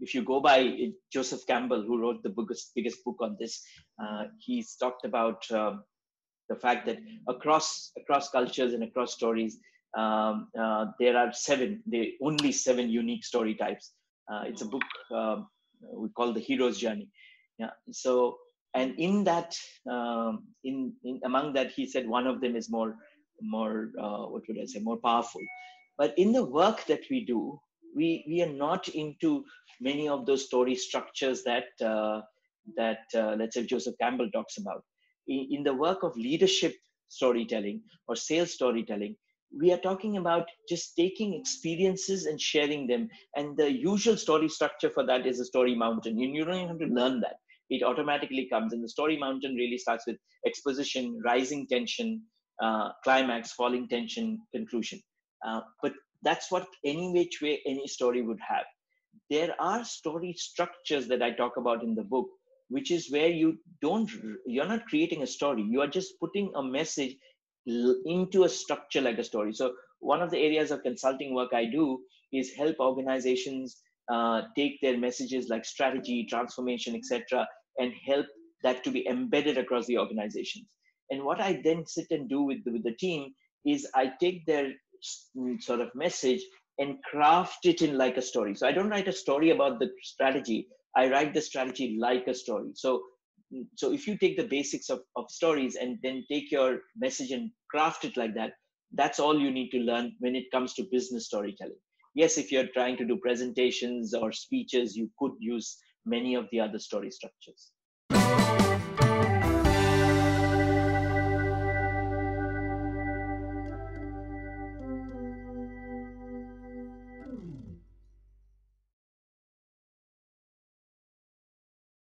If you go by Joseph Campbell, who wrote the biggest book on this, he's talked about the fact that across cultures and across stories, there are only seven unique story types. It's a book we call The Hero's Journey. Yeah. So, and in that, in among that, he said one of them is more what would I say, more powerful. But in the work that we do, we are not into many of those story structures that let's say Joseph Campbell talks about. In the work of leadership storytelling or sales storytelling, we are talking about just taking experiences and sharing them. And the usual story structure for that is a story mountain. You don't even have to learn that. It automatically comes. And the story mountain really starts with exposition, rising tension, climax, falling tension, conclusion. But that's what any which way any story would have. There are story structures that I talk about in the book, which is where you're not creating a story. You are just putting a message into a structure like a story. So one of the areas of consulting work I do is help organizations take their messages like strategy, transformation, etc., and help that to be embedded across the organizations. And what I then sit and do with the team is I take their sort of message and craft it in like a story. So I don't write a story about the strategy. I write the strategy like a story. So if you take the basics of stories and then take your message and craft it like that, that's all you need to learn when it comes to business storytelling. Yes, if you're trying to do presentations or speeches, you could use many of the other story structures.